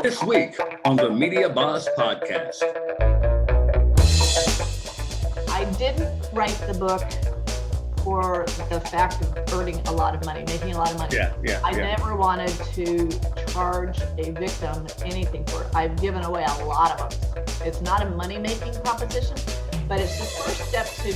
This week on the Media Boss Podcast. I didn't write the book for the fact of earning a lot of money, making a lot of money. I never wanted to charge a victim anything for it. I've given away a lot of them. It's not a money-making proposition, but it's the first step to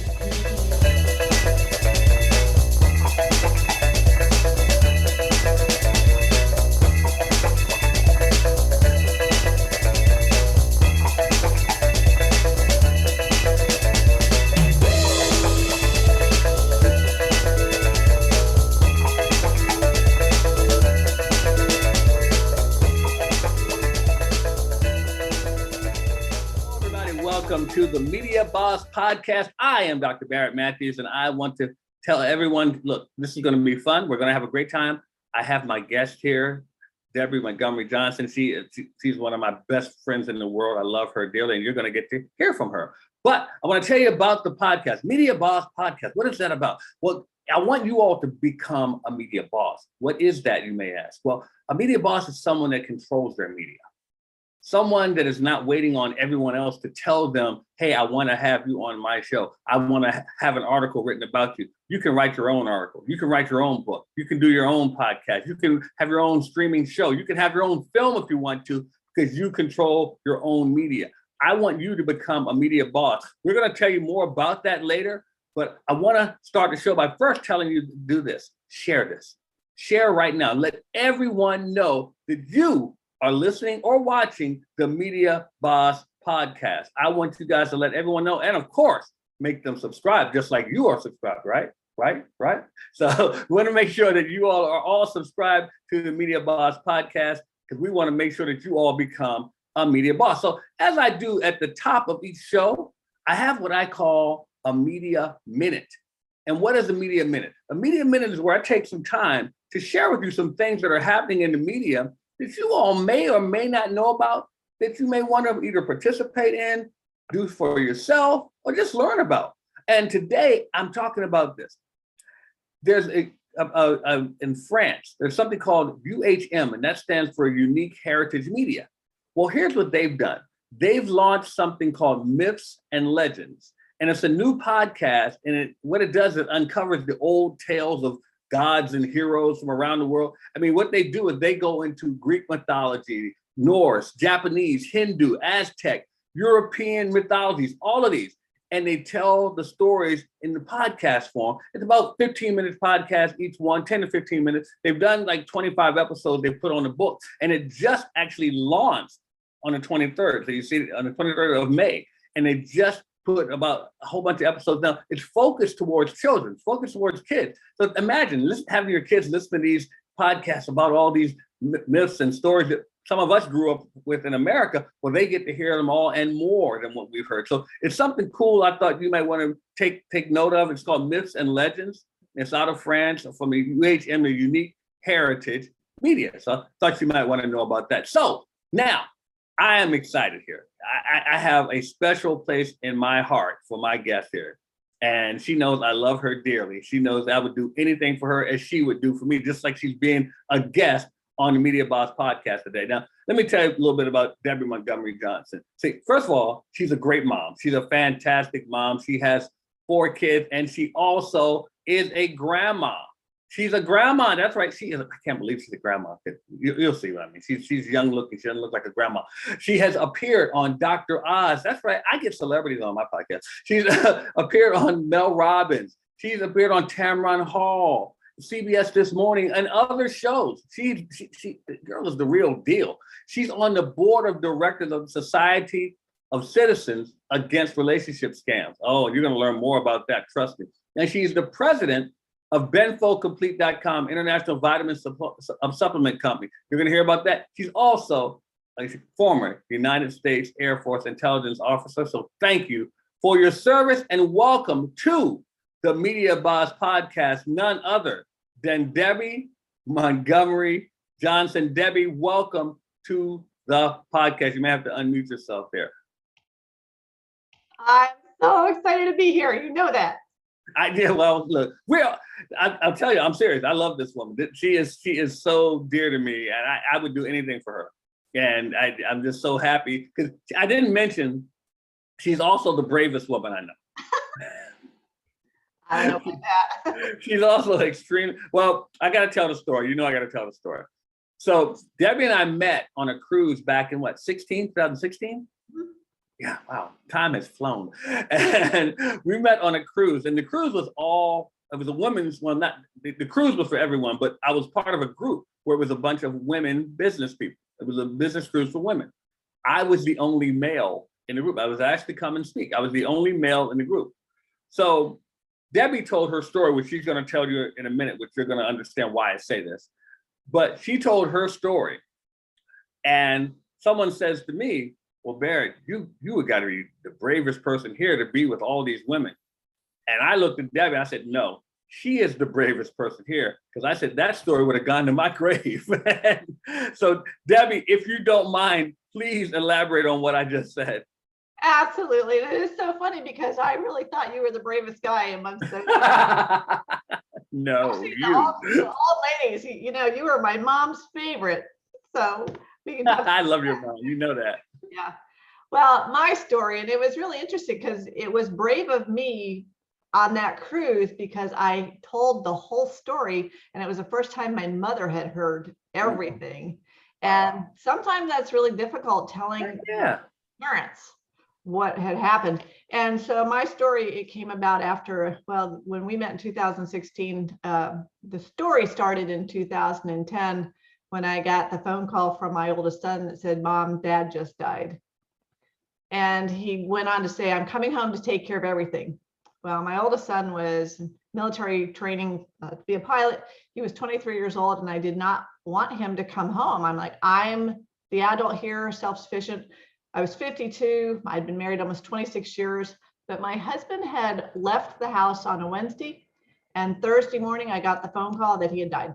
Welcome to the Media Boss Podcast. I am Dr. Barrett Matthews, and I want to tell everyone, look, this is going to be fun. We're going to have a great time. I have my guest here, Debby Montgomery-Johnson. She's one of my best friends in the world. I love her dearly, and you're going to get to hear from her. But I want to tell you about the podcast, Media Boss Podcast. What is that about? Well, I want you all to become a media boss. What is that, you may ask? Well, a media boss is someone that controls their media. Someone that is not waiting on everyone else to tell them, hey, I want to have you on my show. I want to have an article written about you. You can write your own article. You can write your own book. You can do your own podcast. You can have your own streaming show. You can have your own film if you want to, because you control your own media. I want you to become a media boss. We're going to tell you more about that later, but I want to start the show by first telling you to do this. Share this. Share right now. Let everyone know that you are listening or watching the Media Boss Podcast. I want you guys to let everyone know, and of course, make them subscribe just like you are subscribed, right? So we want to make sure that you all are all subscribed to the Media Boss Podcast, because we want to make sure that you all become a media boss. So as I do at the top of each show, I have what I call a media minute. And what is a media minute? A media minute is where I take some time to share with you some things that are happening in the media that you all may or may not know about, that you may want to either participate in, do for yourself, or just learn about. And today I'm talking about this. There's in France, there's something called UHM, and that stands for Unique Heritage Media. Well, here's what they've done. They've launched something called Myths and Legends. And it's a new podcast. And what it does is uncovers the old tales of gods and heroes from around the world. I mean, what they do is they go into Greek mythology, Norse, Japanese, Hindu, Aztec, European mythologies, all of these. And they tell the stories in the podcast form. It's about 15 minutes podcast, each one, 10 to 15 minutes. They've done like 25 episodes they put on the book. And it just actually launched on the 23rd. So you see it on the 23rd of May. And they just put about a whole bunch of episodes down. It's focused towards children, focused towards kids. So imagine having your kids listen to these podcasts about all these myths and stories that some of us grew up with in America. Well, they get to hear them all and more than what we've heard. So it's something cool I thought you might want to take note of. It's called Myths and Legends. It's out of France from the UHM, the Unique Heritage Media. So I thought you might want to know about that. So now I am excited here. I have a special place in my heart for my guest here. And she knows I love her dearly. She knows I would do anything for her as she would do for me, just like she's being a guest on the Media Boss Podcast today. Now, let me tell you a little bit about Debby Montgomery-Johnson. See, first of all, she's a great mom. She's a fantastic mom. She has 4 kids, and she also is a grandma. She's a grandma. That's right. She is. I can't believe she's a grandma. You'll see what I mean. She's young looking. She doesn't look like a grandma. She has appeared on Dr. Oz. That's right. I get celebrities on my podcast. She's appeared on Mel Robbins. She's appeared on Tamron Hall, CBS This Morning, and other shows. She the girl is the real deal. She's on the board of directors of the Society of Citizens Against Relationship Scams. Oh, you're going to learn more about that. Trust me. And she's the president of BenfoComplete.com, international vitamin supplement company. You're going to hear about that. She's also a former United States Air Force intelligence officer. So thank you for your service and welcome to the Media Boss Podcast, none other than Debby Montgomery-Johnson. Debby, welcome to the podcast. You may have to unmute yourself there. I'm so excited to be here. You know that. I did. Well, look, I'll tell you, I'm serious. I love this woman. She is so dear to me, and I would do anything for her. And I'm just so happy because I didn't mention she's also the bravest woman I know. I don't know about that. She's also extreme. Well, I got to tell the story. I got to tell the story. So Debbie and I met on a cruise back in 2016? Mm-hmm. Yeah, wow, time has flown. And we met on a cruise, and the cruise was it was a women's, well, not, the cruise was for everyone, but I was part of a group where it was a bunch of women business people. It was a business cruise for women. I was the only male in the group. I was asked to come and speak. I was the only male in the group. So Debbie told her story, which she's going to tell you in a minute, which you're going to understand why I say this. But she told her story. And someone says to me, well, Barrett, you have got to be the bravest person here to be with all these women. And I looked at Debbie and I said, no, she is the bravest person here. Because I said that story would have gone to my grave. So Debbie, if you don't mind, please elaborate on what I just said. Absolutely. It is so funny because I really thought you were the bravest guy amongst them. No, actually, all ladies, you were my mom's favorite. So I love your mom. You know that. Yeah. Well, my story, and it was really interesting because it was brave of me on that cruise because I told the whole story, and it was the first time my mother had heard everything. And sometimes that's really difficult telling parents what had happened. And so my story, it came about after, well, when we met in 2016, the story started in 2010 when I got the phone call from my oldest son that said, Mom, Dad just died. And he went on to say, I'm coming home to take care of everything. Well, my oldest son was military training to be a pilot. He was 23 years old, and I did not want him to come home. I'm like, I'm the adult here, self-sufficient. I was 52. I'd been married almost 26 years, but my husband had left the house on a Wednesday, and Thursday morning, I got the phone call that he had died.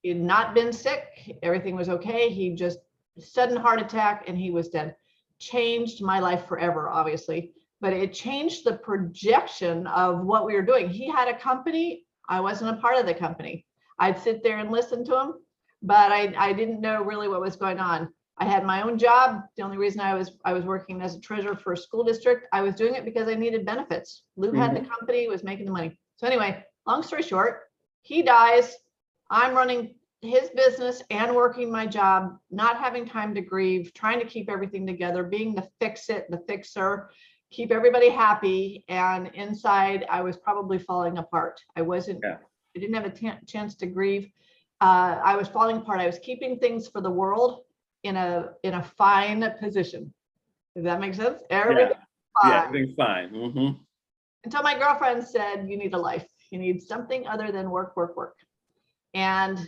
He had not been sick. Everything was okay. He just sudden heart attack, and he was dead. Changed my life forever, obviously, but it changed the projection of what we were doing. He had a company. I wasn't a part of the company. I'd sit there and listen to him, but I didn't know really what was going on. I had my own job. The only reason I was working as a treasurer for a school district, I was doing it because I needed benefits. Lou had the company, was making the money. So anyway, long story short, he dies. I'm running his business and working my job, not having time to grieve, trying to keep everything together, being the fix-it, the fixer, keep everybody happy. And inside, I was probably falling apart. I didn't have a chance to grieve. I was falling apart. I was keeping things for the world in a fine position. Does that make sense? Everything's fine. Yeah, everything's fine. Mm-hmm. Until my girlfriend said, you need a life. You need something other than work, work, work. And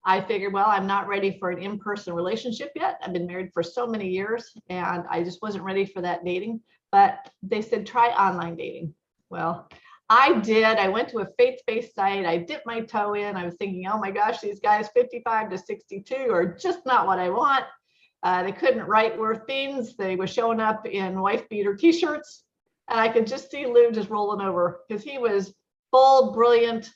I figured, well, I'm not ready for an in-person relationship yet. I've been married for so many years, and I just wasn't ready for that dating. But they said, try online dating. Well, I did. I went to a faith-based site. I dipped my toe in. I was thinking, oh my gosh, these guys 55 to 62 are just not what I want. They couldn't write worth beans. They were showing up in wife beater t-shirts. And I could just see Lou just rolling over because he was bold, brilliant,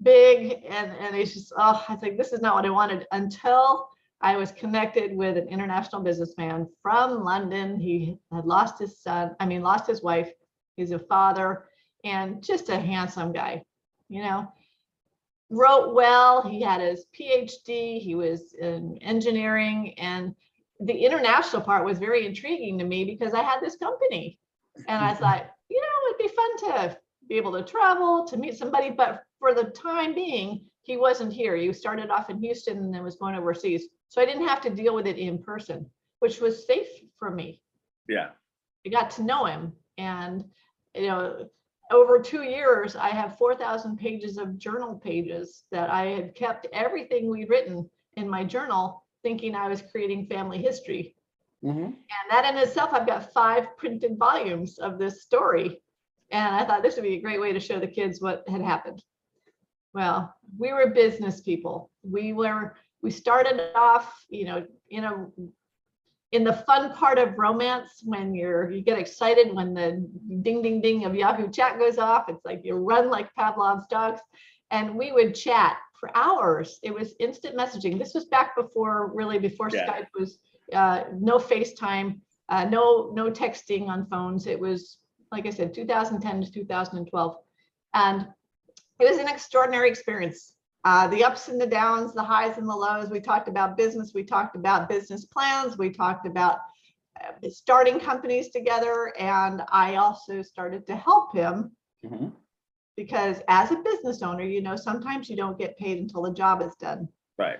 big. And it's just, I think this is not what I wanted until I was connected with an international businessman from London. He had lost his wife. He's a father. And just a handsome guy, wrote well. He had his PhD. He was in engineering, and the international part was very intriguing to me because I had this company, and I thought, it'd be fun to be able to travel, to meet somebody. But for the time being, he wasn't here. He started off in Houston and then was going overseas. So I didn't have to deal with it in person, which was safe for me. Yeah. I got to know him, and, over 2 years, I have 4,000 pages of journal pages that I had kept everything we'd written in my journal, thinking I was creating family history. Mm-hmm. And that in itself, I've got 5 printed volumes of this story. And I thought this would be a great way to show the kids what had happened. Well, we were business people. We started off, in the fun part of romance, when you get excited when the ding, ding, ding of Yahoo chat goes off. It's like you run like Pavlov's dogs. And we would chat for hours. It was instant messaging. This was back before Skype was, no FaceTime, no texting on phones. It was, like I said, 2010 to 2012. And it was an extraordinary experience. The ups and the downs, the highs and the lows. We talked about business. We talked about business plans. We talked about starting companies together. And I also started to help him because as a business owner, you know, sometimes you don't get paid until the job is done. Right.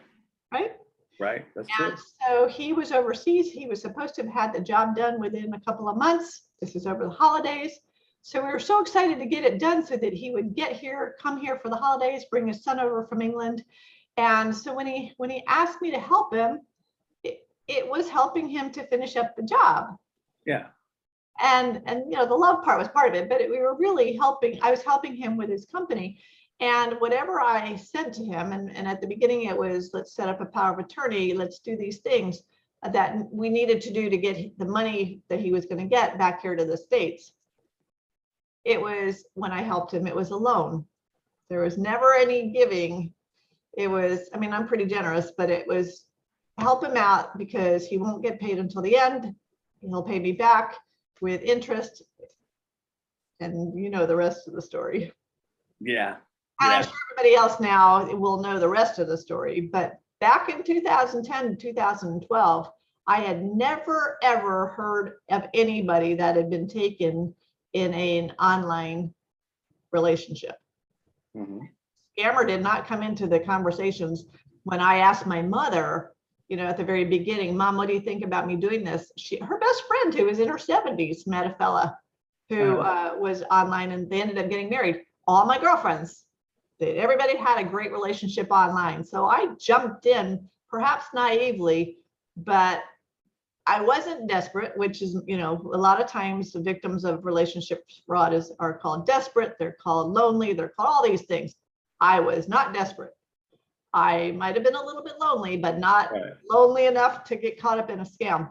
Right? Right. That's and true. So he was overseas. He was supposed to have had the job done within a couple of months. This is over the holidays. So we were so excited to get it done so that he would come here for the holidays, bring his son over from England. And so when he asked me to help him, it was helping him to finish up the job. Yeah. And you know, the love part was part of it, but we were really I was helping him with his company. And whatever I said to him, and at the beginning it was, let's set up a power of attorney, let's do these things that we needed to do to get the money that he was going to get back here to the States. It was, when I helped him, it was a loan. There was never any giving. It was, I mean, I'm pretty generous, but it was help him out because he won't get paid until the end. He'll pay me back with interest. And you know the rest of the story. Yeah. And I'm sure everybody else now will know the rest of the story. But back in 2010 to 2012, I had never, ever heard of anybody that had been taken in an online relationship. Scammer did not come into the conversations. When I asked my mother, you know, at the very beginning, Mom, what do you think about me doing this? Her best friend, who was in her 70s, met a fella who was online, and they ended up getting married. All my girlfriends, everybody had a great relationship online. So I jumped in, perhaps naively, but I wasn't desperate, which is, you know, a lot of times the victims of relationship fraud are called desperate. They're called lonely. They're called all these things. I was not desperate. I might have been a little bit lonely, but not lonely enough to get caught up in a scam.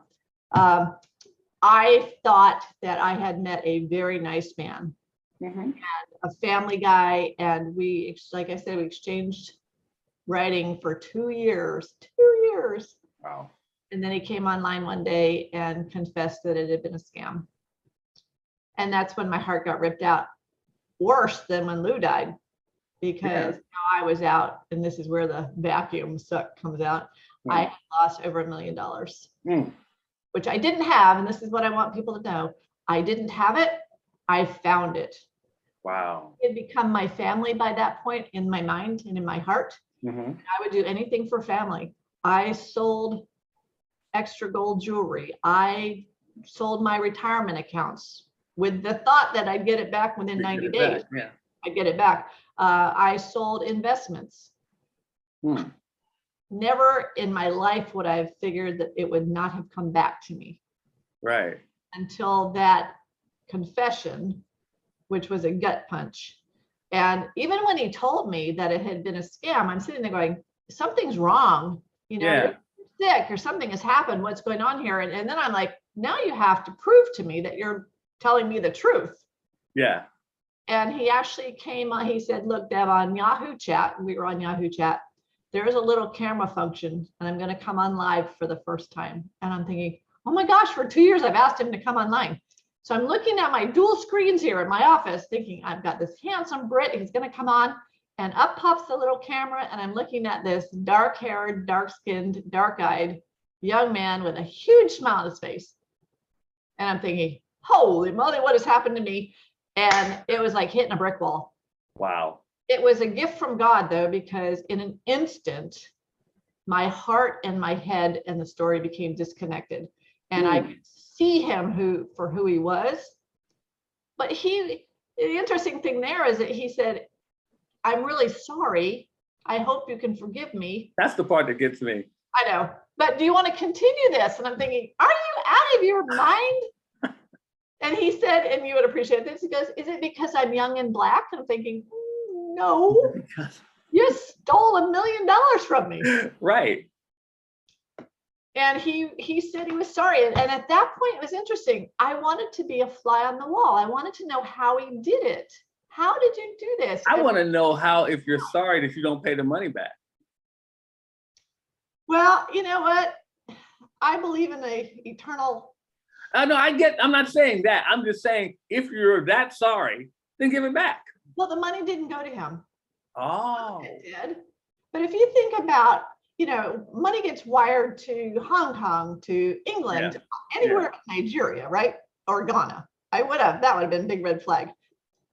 I thought that I had met a very nice man, and a family guy, and we, like I said, we exchanged writing for 2 years. 2 years. Wow. And then he came online one day and confessed that it had been a scam. And that's when my heart got ripped out, worse than when Lou died, because now I was out, and this is where the vacuum suck comes out. I had lost over $1 million, which I didn't have. And this is what I want people to know. I didn't have it. I found it. Wow. It had become my family by that point in my mind and in my heart. I would do anything for family. I sold extra gold jewelry. I sold my retirement accounts with the thought that I'd get it back within 90 days. I'd get it back. I sold investments. Never in my life would I have figured that it would not have come back to me. Right. Until that confession, which was a gut punch. And even when he told me that it had been a scam, I'm sitting there going, something's wrong. You know, you're sick or something has happened. What's going on here? And then I'm like, now you have to prove to me that you're telling me the truth. Yeah. And he actually came on, he said, look, Deb, on Yahoo Chat, we were on Yahoo Chat, there is a little camera function, and I'm going to come on live for the first time. And I'm thinking, oh my gosh, for 2 years, I've asked him to come online. So I'm looking at my dual screens here in my office, thinking I've got this handsome Brit, he's going to come on, and up pops the little camera. And I'm looking at this dark-haired, dark-skinned, dark-eyed young man with a huge smile on his face. And I'm thinking, holy moly, what has happened to me? And it was like hitting a brick wall. Wow. It was a gift from God, though, because in an instant, my heart and my head and the story became disconnected. And I could see him for who he was. But the interesting thing there is that he said, I'm really sorry. I hope you can forgive me. That's the part that gets me. I know. But do you want to continue this? And I'm thinking, are you out of your mind? And he said, and you would appreciate this, he goes, is it because I'm young and black? And I'm thinking, no, you stole $1 million from me. Right. And he said he was sorry. And at that point, it was interesting. I wanted to be a fly on the wall. I wanted to know how he did it. How did you do this? I want to know how, if you're sorry that you don't pay the money back. Well, you know what? I believe in the eternal. I know, I'm not saying that. I'm just saying, if you're that sorry, then give it back. Well, the money didn't go to him. Oh. It did. But if you think about, money gets wired to Hong Kong, to England, anywhere but Nigeria, right? Or Ghana. That would have been a big red flag.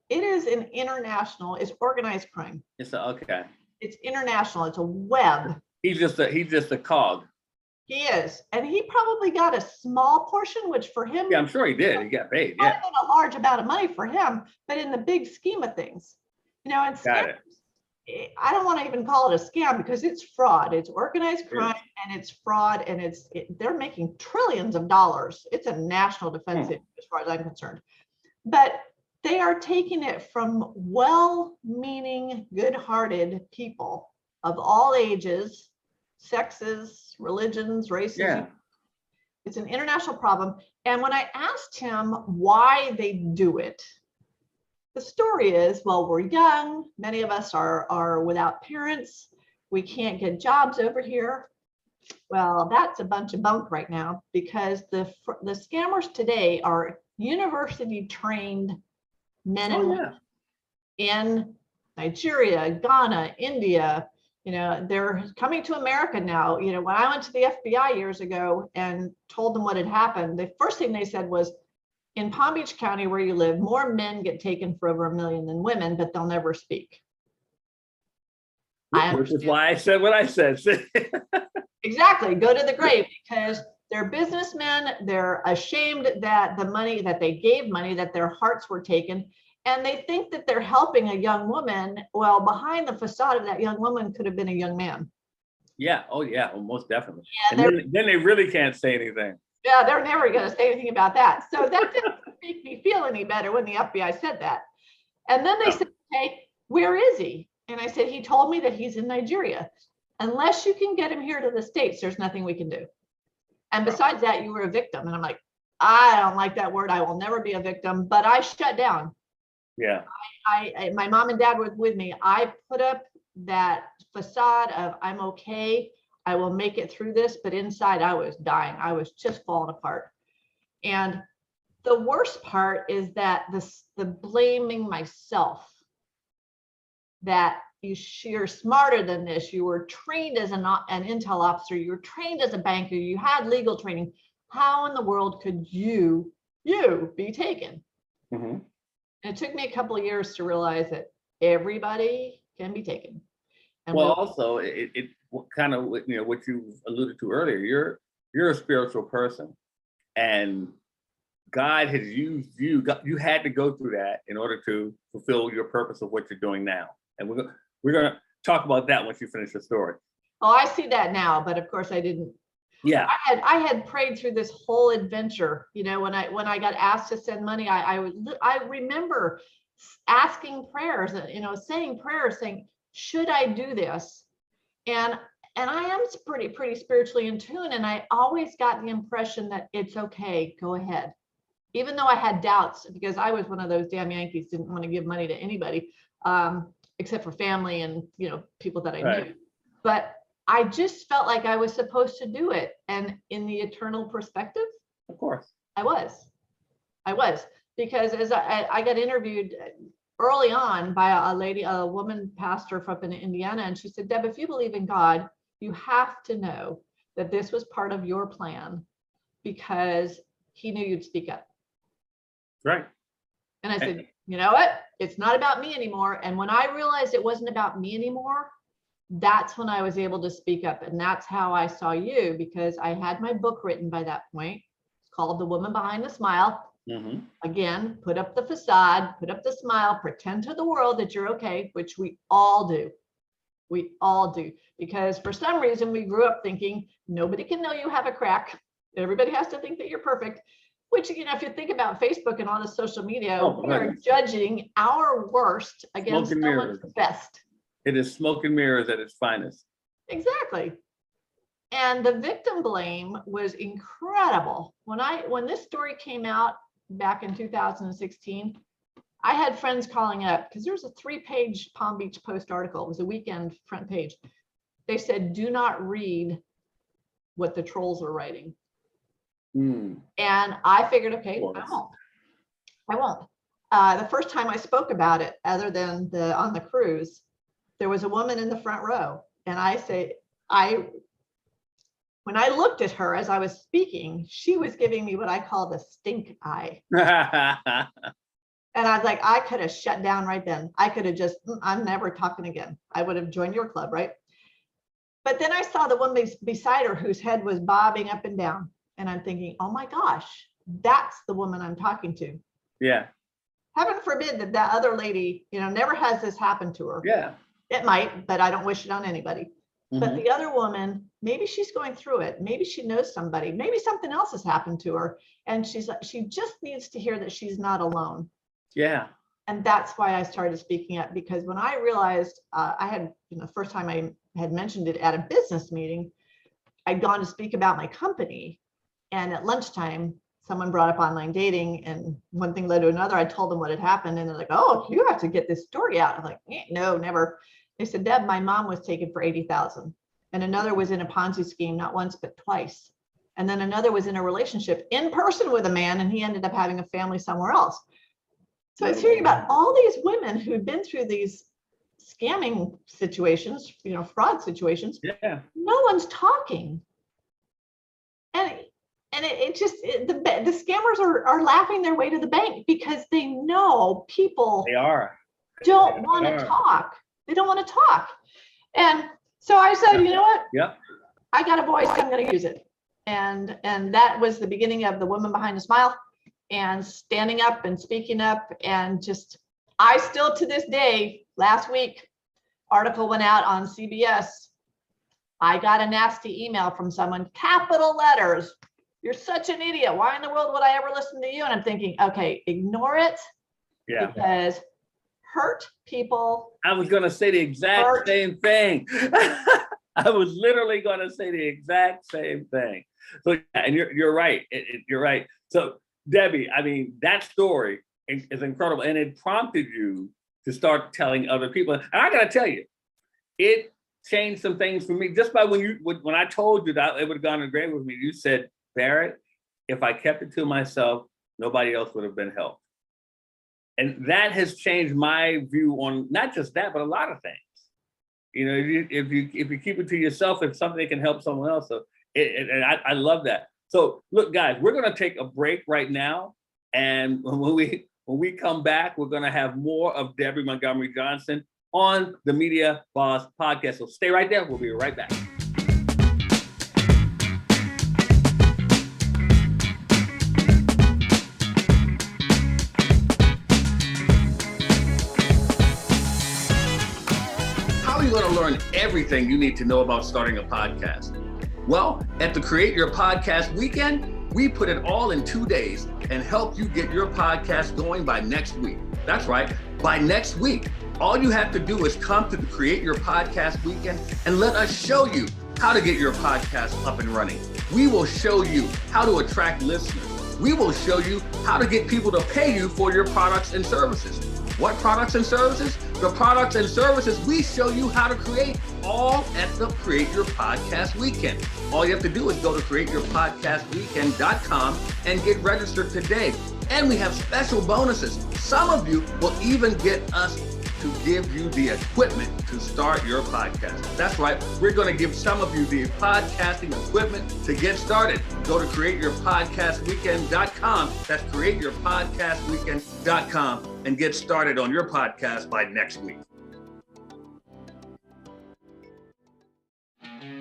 It is an international, it's organized crime. Okay. It's international, it's a web. He's just a cog. He is. And he probably got a small portion, which for him. Yeah, I'm sure he did. He got paid. Yeah. A large amount of money for him, but in the big scheme of things, and scams, I don't want to even call it a scam because it's fraud. It's organized crime and it's fraud, and they're making trillions of dollars. It's a national defense as far as I'm concerned. But they are taking it from well-meaning, good-hearted people of all ages, sexes, religions, races. Yeah. It's an international problem. And when I asked him why they do it, the story is, well, we're young. Many of us are without parents. We can't get jobs over here. Well, that's a bunch of bunk right now, because the scammers today are university-trained men and women in Nigeria, Ghana, India. They're coming to America now. When I went to the FBI years ago and told them what had happened, the first thing they said was, in Palm Beach County, where you live, more men get taken for over 1 million than women, but they'll never speak. Which is why I said what I said. Exactly. Go to the grave, because they're businessmen. They're ashamed that the money that they gave money, that their hearts were taken. And they think that they're helping a young woman. Well, behind the facade of that young woman could have been a young man. Yeah. Oh, yeah. Well, most definitely. Yeah, and then they really can't say anything. Yeah, they're never going to say anything about that. So that didn't make me feel any better when the FBI said that. And then they said, "Hey, where is he?" And I said, "He told me that he's in Nigeria. Unless you can get him here to the States, there's nothing we can do. And besides that, you were a victim." And I'm like, I don't like that word. I will never be a victim. But I shut down. Yeah. My mom and dad were with me. I put up that facade of, I'm okay. I will make it through this. But inside, I was dying. I was just falling apart. And the worst part is that the blaming myself, that you're smarter than this. You were trained as an intel officer. You were trained as a banker. You had legal training. How in the world could you be taken? Mm-hmm. And it took me a couple of years to realize that everybody can be taken. And well, also it kind of, what you alluded to earlier, you're a spiritual person, and God has used you. You had to go through that in order to fulfill your purpose of what you're doing now. And we're going to talk about that once you finish the story. Oh, I see that now, but of course I didn't. Yeah. I had prayed through this whole adventure. When I got asked to send money, I remember asking prayers, saying prayers, saying, should I do this? And I am pretty spiritually in tune. And I always got the impression that it's okay, go ahead. Even though I had doubts, because I was one of those damn Yankees, didn't want to give money to anybody, except for family and, people that I knew. But I just felt like I was supposed to do it. And in the eternal perspective, of course, I was, because as I got interviewed early on by a woman pastor from in Indiana, and she said, "Deb, if you believe in God, you have to know that this was part of your plan, because he knew you'd speak up." Right. And I said, you know what? It's not about me anymore. And when I realized it wasn't about me anymore, that's when I was able to speak up. And that's how I saw you, because I had my book written by that point. It's called The Woman Behind the Smile. Mm-hmm. Again, put up the facade, put up the smile, pretend to the world that you're okay, which we all do. We all do. Because for some reason, we grew up thinking nobody can know you have a crack. Everybody has to think that you're perfect. Which, if you think about Facebook and all the social media, we are judging our worst against someone's best. It is smoke and mirrors at its finest. Exactly. And the victim blame was incredible. When this story came out back in 2016, I had friends calling up because there was a 3-page Palm Beach Post article. It was a weekend front page. They said, do not read what the trolls are writing. And I figured, okay, I won't. The first time I spoke about it, other than on the cruise, there was a woman in the front row. And when I looked at her as I was speaking, she was giving me what I call the stink eye. And I was like, I could have shut down right then. I could have just, I'm never talking again. I would have joined your club, right? But then I saw the woman beside her whose head was bobbing up and down. And I'm thinking, oh my gosh, that's the woman I'm talking to. Yeah. Heaven forbid that other lady, never has this happen to her. Yeah. It might, but I don't wish it on anybody. But the other woman, maybe she's going through it. Maybe she knows somebody. Maybe something else has happened to her. And she just needs to hear that she's not alone. Yeah. And that's why I started speaking up, because when I realized I had, the first time I had mentioned it at a business meeting, I'd gone to speak about my company. And at lunchtime, someone brought up online dating, and one thing led to another. I told them what had happened, and they're like, oh, you have to get this story out. I'm like, no, never. They said, Deb, my mom was taken for $80,000, and another was in a Ponzi scheme, not once, but twice. And then another was in a relationship in person with a man, and he ended up having a family somewhere else. So I was hearing about all these women who'd been through these scamming situations, fraud situations. Yeah. No one's talking. And the scammers are laughing their way to the bank because they know people don't want to talk. They don't want to talk. And so I said, you know what? Yeah. I got a voice, I'm going to use it. And that was the beginning of the Woman Behind the Smile, and standing up and speaking up. And I still, to this day, last week, article went out on CBS. I got a nasty email from someone, capital letters. You're such an idiot. Why in the world would I ever listen to you? And I'm thinking, okay, ignore it. Yeah. Because hurt people. I was going to say the exact same thing. I was literally going to say the exact same thing. So, and you're right. You're right. So, Debbie, I mean, that story is incredible, and it prompted you to start telling other people. And I got to tell you, it changed some things for me just by when I told you that it would have gone great with me. You said, Barrett, if I kept it to myself, nobody else would have been helped. And that has changed my view on not just that, but a lot of things. If you keep it to yourself, it's something that can help someone else. So I love that. So look, guys, we're going to take a break right now. And when we come back, we're going to have more of Debbie Montgomery-Johnson on the Media Boss Podcast. So stay right there. We'll be right back. How are you going to learn everything you need to know about starting a podcast? Well, at the Create Your Podcast Weekend, we put it all in 2 days and help you get your podcast going by next week. That's right, by next week. All you have to do is come to the Create Your Podcast Weekend and let us show you how to get your podcast up and running. We will show you how to attract listeners. We will show you how to get people to pay you for your products and services. What products and services? The products and services we show you how to create, all at the Create Your Podcast Weekend. All you have to do is go to createyourpodcastweekend.com and get registered today. And we have special bonuses. Some of you will even get us to give you the equipment to start your podcast. That's right. We're going to give some of you the podcasting equipment to get started. Go to createyourpodcastweekend.com. That's createyourpodcastweekend.com and get started on your podcast by next week.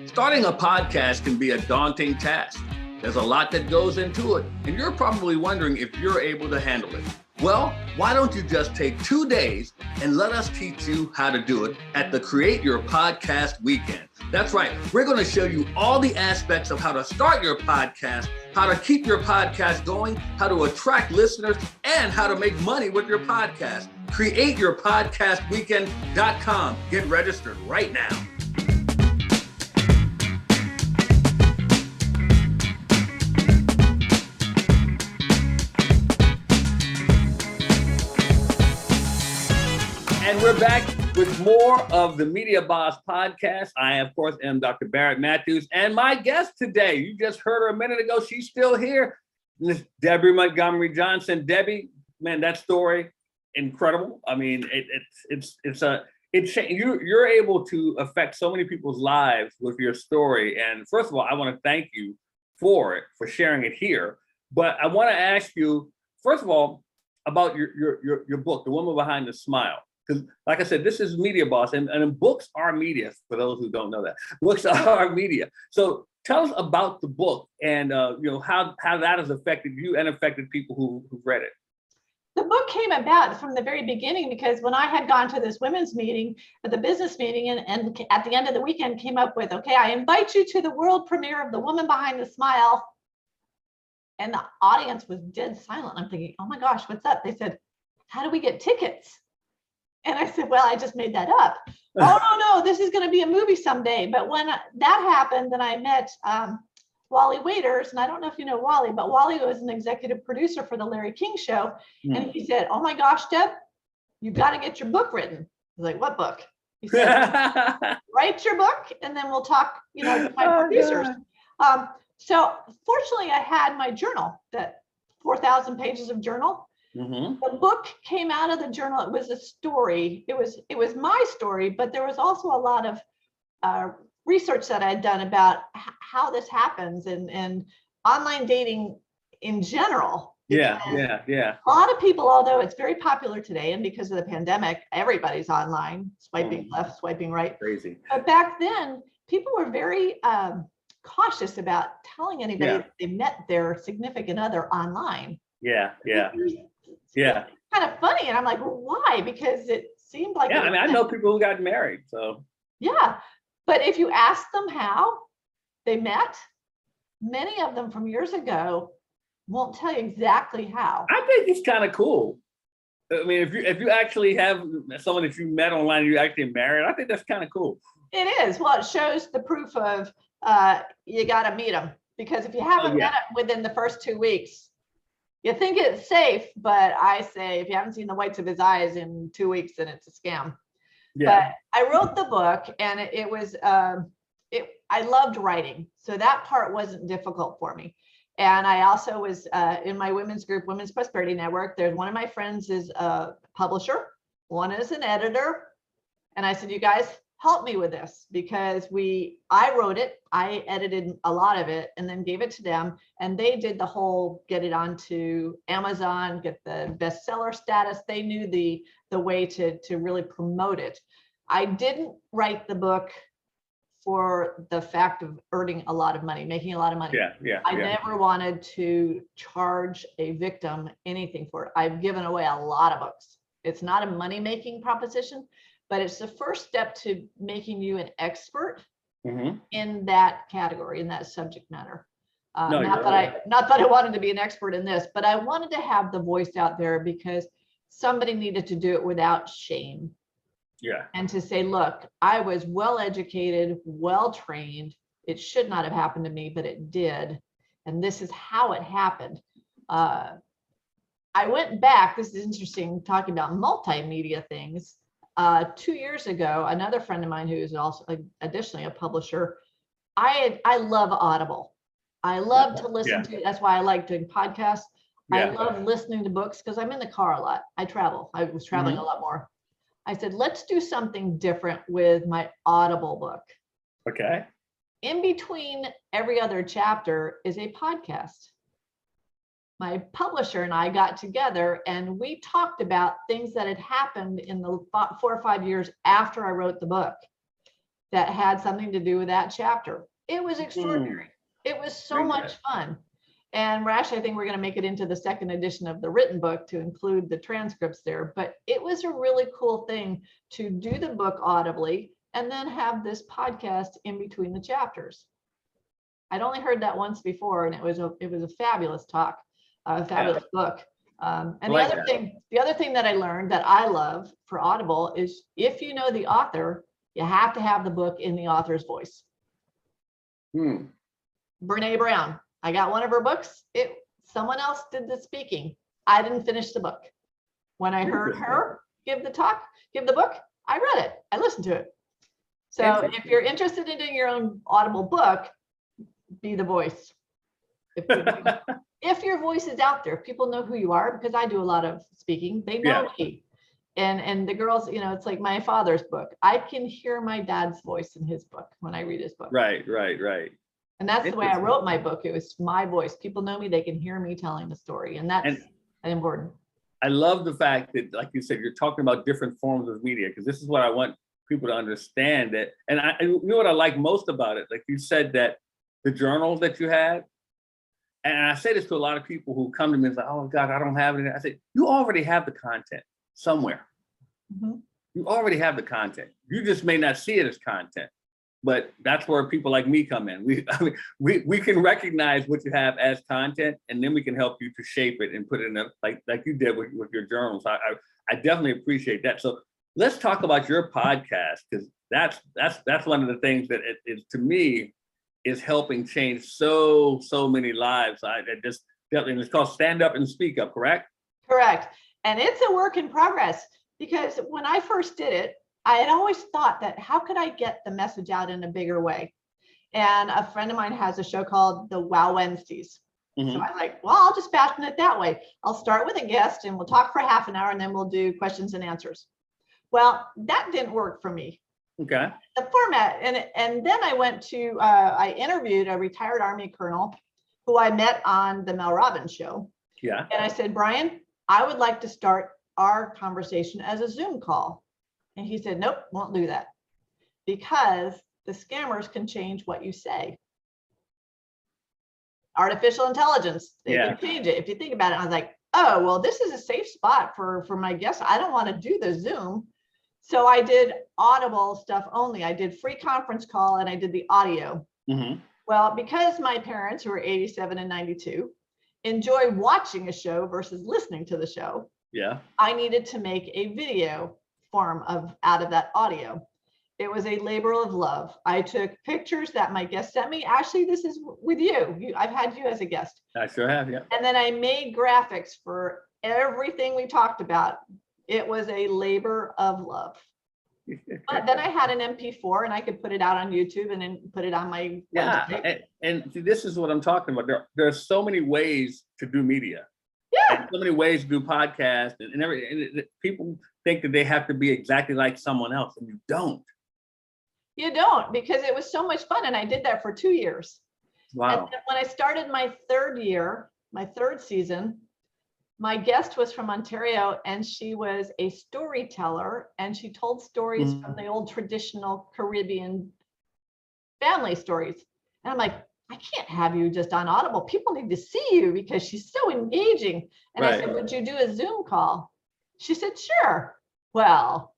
Starting a podcast can be a daunting task. There's a lot that goes into it, and you're probably wondering if you're able to handle it. Well, why don't you just take 2 days and let us teach you how to do it at the Create Your Podcast Weekend. That's right. We're going to show you all the aspects of how to start your podcast, how to keep your podcast going, how to attract listeners, and how to make money with your podcast. CreateYourPodcastWeekend.com. Get registered right now. we're back with more of the Media Boss podcast. I, of course, am Dr. Barrett Matthews, and my guest today, you just heard her a minute ago, she's still here, Miss Debby Montgomery-Johnson. Debbie, man, that story, incredible. I mean, you're able to affect so many people's lives with your story. And first of all, I want to thank you for sharing it here. But I want to ask you, first of all, about your book, The Woman Behind the Smile. Because like I said, this is Media Boss, and books are media, for those who don't know that. Books are media. So tell us about the book and how that has affected you and affected people who've read it. The book came about from the very beginning because when I had gone to this women's meeting, the business meeting, and at the end of the weekend came up with, okay, I invite you to the world premiere of The Woman Behind the Smile. And the audience was dead silent. I'm thinking, oh my gosh, what's up? They said, how do we get tickets? And I said, well, I just made that up. Oh, no, this is going to be a movie someday. But when that happened, then I met Wally Waiters. And I don't know if you know Wally, but Wally was an executive producer for the Larry King Show. Mm. And he said, oh my gosh, Deb, you've got to get your book written. I was like, what book? He said, write your book and then we'll talk, to my producers. So fortunately, I had my journal, that 4,000 pages of journal. Mm-hmm. The book came out of the journal. It was a story. It was my story, but there was also a lot of research that I had done about how this happens and online dating in general. Yeah. A lot of people, although it's very popular today, and because of the pandemic, everybody's online, swiping left, swiping right. Crazy. But back then, people were very cautious about telling anybody that they met their significant other online. Yeah. Kind of funny. And I'm like, well, why? Because it seemed like. Yeah, I know people who got married. So. Yeah. But if you ask them how they met, many of them from years ago won't tell you exactly how. I think it's kind of cool. I mean, if you actually have someone that you met online and you actually married, I think that's kind of cool. It is. Well, it shows the proof of you got to meet them, because if you haven't met it within the first 2 weeks, you think it's safe, but I say if you haven't seen the whites of his eyes in 2 weeks, then it's a scam. Yeah. But I wrote the book, and it was I loved writing, so that part wasn't difficult for me. And I also was in my women's group, Women's Prosperity Network. There's one of my friends is a publisher, one is an editor, and I said, you guys help me with this, because I wrote it, I edited a lot of it, and then gave it to them, and they did the whole get it onto Amazon, get the bestseller status. They knew the way to really promote it. I didn't write the book for the fact of earning a lot of money, making a lot of money. I never wanted to charge a victim anything for it. I've given away a lot of books. It's not a money-making proposition, but it's the first step to making you an expert in that category, in that subject matter. Not that I wanted to be an expert in this, but I wanted to have the voice out there because somebody needed to do it without shame. Yeah. And to say, look, I was well educated, well trained. It should not have happened to me, but it did. And this is how it happened. I went back. This is interesting, talking about multimedia things. 2 years ago, another friend of mine who is also additionally a publisher, I love Audible. I love to listen to. That's why I like doing podcasts. I love listening to books because I'm in the car a lot. I travel. I was traveling a lot more. I said, let's do something different with my Audible book. Okay. In between every other chapter is a podcast. My publisher and I got together and we talked about things that had happened in the 4 or 5 years after I wrote the book that had something to do with that chapter. It was extraordinary. It was so much fun. And actually, I think we're going to make it into the second edition of the written book to include the transcripts there. But it was a really cool thing to do the book audibly and then have this podcast in between the chapters. I'd only heard that once before, and it was a fabulous talk, a fabulous book. And the other thing that I learned that I love for Audible is if you know the author, you have to have the book in the author's voice. Brene Brown. I got one of her books. Someone else did the speaking. I didn't finish the book. When I heard her, give the book. I read it. I listened to it. So if you're interested in doing your own Audible book, be the voice. If your voice is out there, people know who you are, because I do a lot of speaking. They know me. And the girls, it's like my father's book. I can hear my dad's voice in his book when I read his book. Right. And that's the way I wrote my book. It was my voice. People know me. They can hear me telling the story. And that's important. I love the fact that, like you said, you're talking about different forms of media, because this is what I want people to understand. That, and you know what I like most about it? Like you said, that the journals that you had, and I say this to a lot of people who come to me and say, oh God, I don't have it. I say, you already have the content somewhere. Mm-hmm. You already have the content. You just may not see it as content, but that's where people like me come in. We can recognize what you have as content, and then we can help you to shape it and put it in like you did with your journals. I definitely appreciate that. So let's talk about your podcast, because that's one of the things that it is, to me, is helping change so many lives. It's called Stand Up and Speak Up, correct? Correct. And it's a work in progress, because when I first did it, I had always thought that how could I get the message out in a bigger way? And a friend of mine has a show called the Wow Wednesdays. Mm-hmm. So I'm like, well, I'll just fashion it that way. I'll start with a guest and we'll talk for half an hour, and then we'll do questions and answers. Well, that didn't work for me. Okay. The format. And then I went to, I interviewed a retired Army colonel who I met on the Mel Robbins show. Yeah. And I said, Brian, I would like to start our conversation as a Zoom call. And he said, nope, won't do that, because the scammers can change what you say. Artificial intelligence, they can change it. If you think about it, I was like, oh, well, this is a safe spot for my guests. I don't want to do the Zoom. So I did Audible stuff only. I did free conference call, and I did the audio. Mm-hmm. Well, because my parents, who are 87 and 92, enjoy watching a show versus listening to the show, I needed to make a video form out of that audio. It was a labor of love. I took pictures that my guest sent me. Actually, this is with you. I've had you as a guest. I sure have, yeah. And then I made graphics for everything we talked about. It was a labor of love. But then I had an MP4, and I could put it out on YouTube and then put it on my website. And see, this is what I'm talking about. There are so many ways to do media. Yeah. So many ways to do podcasts, and everything. People think that they have to be exactly like someone else, and you don't. You don't, because it was so much fun, and I did that for 2 years. Wow. And then when I started my third season, my guest was from Ontario, and she was a storyteller, and she told stories from the old traditional Caribbean family stories. And I'm like, I can't have you just on Audible. People need to see you, because she's so engaging. And I said, would you do a Zoom call? She said, sure. Well,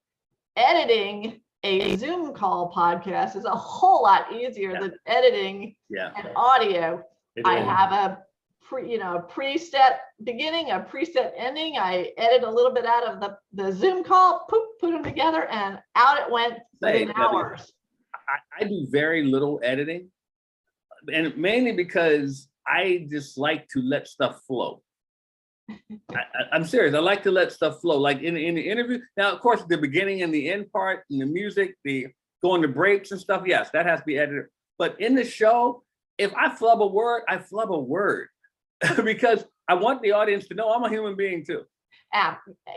editing a Zoom call podcast is a whole lot easier than editing an audio. I have a preset beginning, a preset ending. I edit a little bit out of the Zoom call, put them together, and out it went within hours. I do very little editing, and mainly because I just like to let stuff flow. I'm serious. I like to let stuff flow. Like in the interview. Now, of course, the beginning and the end part, and the music, the going to breaks and stuff, yes, that has to be edited. But in the show, if I flub a word, I flub a word because I want the audience to know I'm a human being too.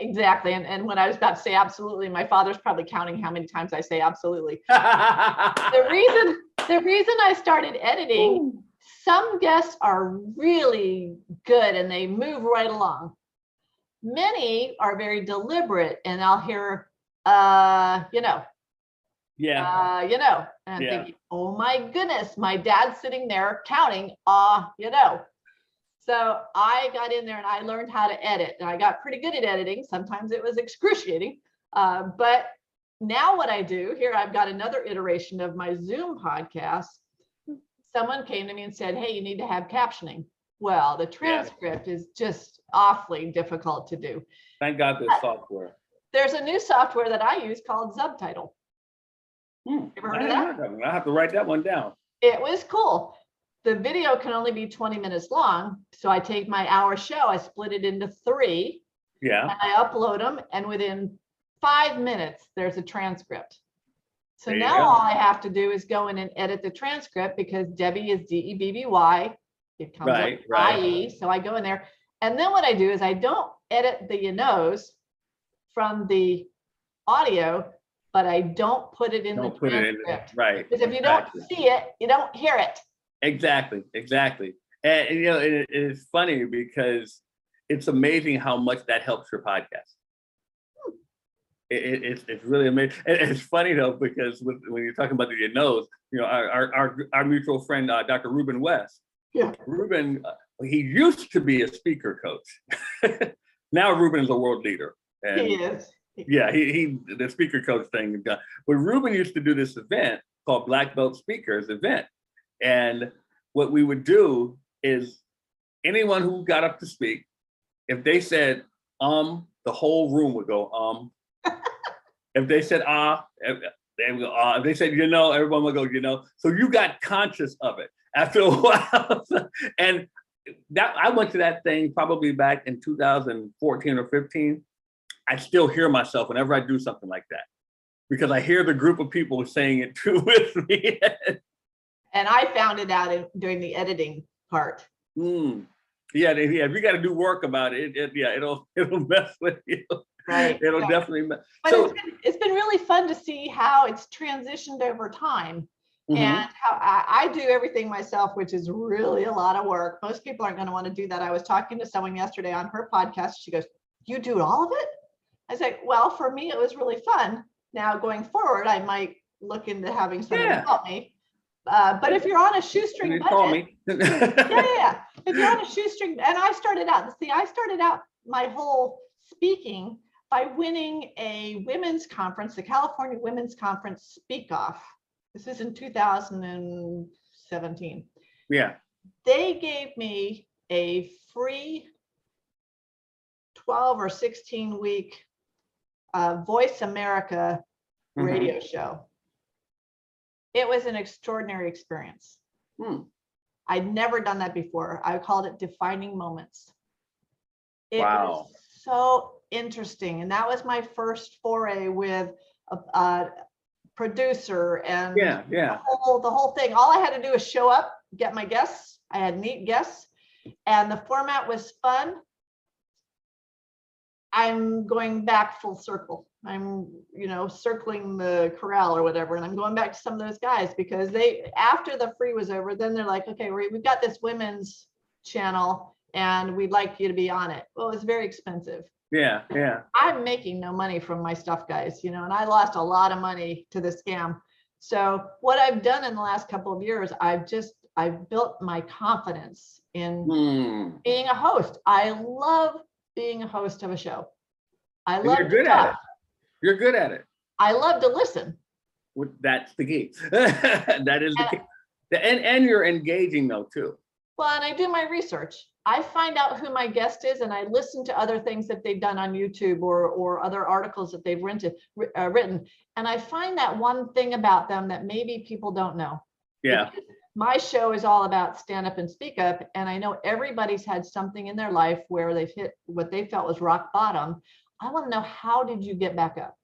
Exactly. And when I was about to say absolutely, my father's probably counting how many times I say absolutely. The reason I started editing, some guests are really good and they move right along. Many are very deliberate, and I'll hear, and I'm thinking, oh my goodness, my dad's sitting there counting, So I got in there and I learned how to edit, and I got pretty good at editing. Sometimes it was excruciating, but now what I do here, I've got another iteration of my Zoom podcast. Someone came to me and said, hey, you need to have captioning. Well, the transcript is just awfully difficult to do. Thank God there's software. There's a new software that I use called Subtitle. Ever heard of that? I have to write that one down. It was cool. The video can only be 20 minutes long. So I take my hour show, I split it into 3. Yeah. And I upload them. And within 5 minutes, there's a transcript. So There you now go. all I have to do is go in and edit the transcript, because Debbie is Debby. It comes Right, up right. IE. So I go in there. And then what I do is I don't edit the from the audio, but I don't put it in the transcript. Right. Because if you don't see it, you don't hear it. Exactly. And you know, it's funny because it's amazing how much that helps your podcast. It's really amazing. And it's funny though, because when you're talking about you know, our mutual friend, Dr. Ruben West. Yeah. Ruben, he used to be a speaker coach. Now Ruben is a world leader. And He is. yeah, he the speaker coach thing. But Ruben used to do this event called Black Belt Speakers event. And what we would do is anyone who got up to speak, if they said, the whole room would go, If they said, they would go, if they said, you know, everyone would go, you know. So you got conscious of it after a while. And that I went to that thing probably back in 2014 or 15. I still hear myself whenever I do something like that, because I hear the group of people saying it too with me. And I found it out during the editing part. Yeah, if you got to do work about it, it'll mess with you. Right. It'll definitely mess. But So it's been really fun to see how it's transitioned over time. And how I do everything myself, which is really a lot of work. Most people aren't going to want to do that. I was talking to someone yesterday on her podcast. She goes, "You do all of it?" I said, "Well, for me, it was really fun. Now going forward, I might look into having someone help me. But if you're on a shoestring budget, call me. If you're on a shoestring, and I started out my whole speaking by winning a women's conference, the California Women's Conference Speak Off. This is in 2017. Yeah. They gave me a free 12 or 16 week Voice America radio show. It was an extraordinary experience. I'd never done that before. I called it Defining Moments. It was so interesting. And that was my first foray with a producer and the whole thing. All I had to do was show up, get my guests. I had neat guests, and the format was fun. I'm going back full circle. I'm, circling the corral or whatever. And I'm going back to some of those guys, because after the free was over, then they're like, "Okay, we've got this women's channel and we'd like you to be on it." Well, it's very expensive. Yeah. I'm making no money from my stuff, guys, and I lost a lot of money to the scam. So what I've done in the last couple of years, I've built my confidence in being a host. I love being a host of a show. I love You're good at it. You're good at it. I love to listen. That's the key. That is the key. And you're engaging though too. Well, and I do my research. I find out who my guest is, and I listen to other things that they've done on YouTube or other articles that they've written. And I find that one thing about them that maybe people don't know. Yeah. Because my show is all about stand up and speak up. And I know everybody's had something in their life where they've hit what they felt was rock bottom. I want to know, how did you get back up?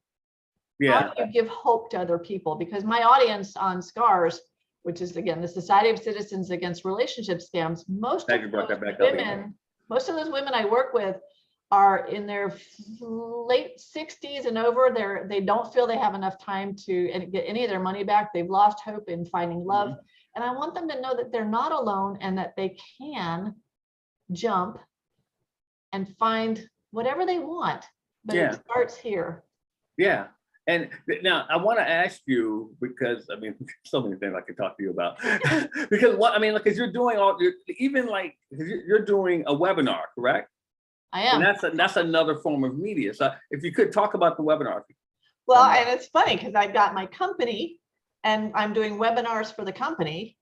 Yeah. How do you give hope to other people? Because my audience on SCARS, which is, again, the Society of Citizens Against Relationship Scams, most of those women I work with are in their late 60s and over. They don't feel they have enough time to get any of their money back. They've lost hope in finding love. And I want them to know that they're not alone, and that they can jump and find whatever they want. But it starts here. Yeah. And now I want to ask you, because so many things I could talk to you about. Because you're doing you're doing a webinar, correct? I am. And that's another form of media. So if you could talk about the webinar. Well, and it's funny because I've got my company and I'm doing webinars for the company.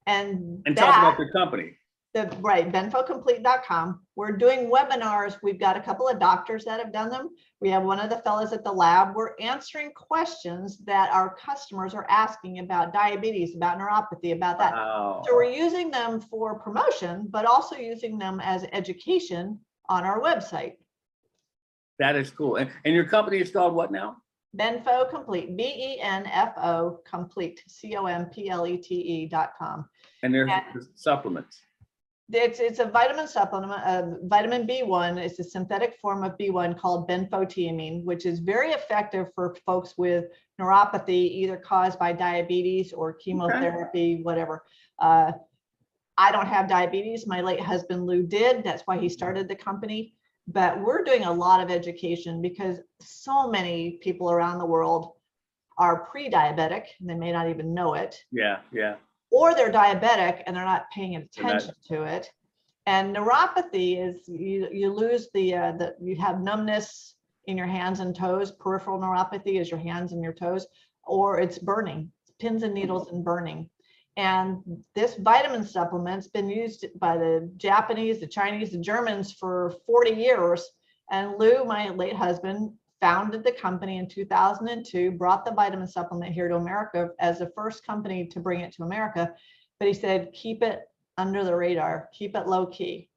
And talk about the company. benfocomplete.com. We're doing webinars. We've got a couple of doctors that have done them. We have one of the fellows at the lab. We're answering questions that our customers are asking about diabetes, about neuropathy, about that. Wow. So we're using them for promotion, but also using them as education on our website. That is cool. And your company is called what now? Benfo Complete, BENFO Complete, COMPLETE.com. And there's supplements. It's a vitamin supplement, vitamin B1. It's a synthetic form of B1 called benfotiamine, which is very effective for folks with neuropathy, either caused by diabetes or chemotherapy, whatever. I don't have diabetes. My late husband Lou did. That's why he started the company. But we're doing a lot of education because so many people around the world are pre-diabetic and they may not even know it. Yeah. Or they're diabetic and they're not paying attention to it. And neuropathy is you lose you have numbness in your hands and toes. Peripheral neuropathy is your hands and your toes, or it's burning, pins and needles and burning. And this vitamin supplement's been used by the Japanese, the Chinese, the Germans for 40 years. And Lou, my late husband, founded the company in 2002, brought the vitamin supplement here to America as the first company to bring it to America. But he said, keep it under the radar, keep it low key.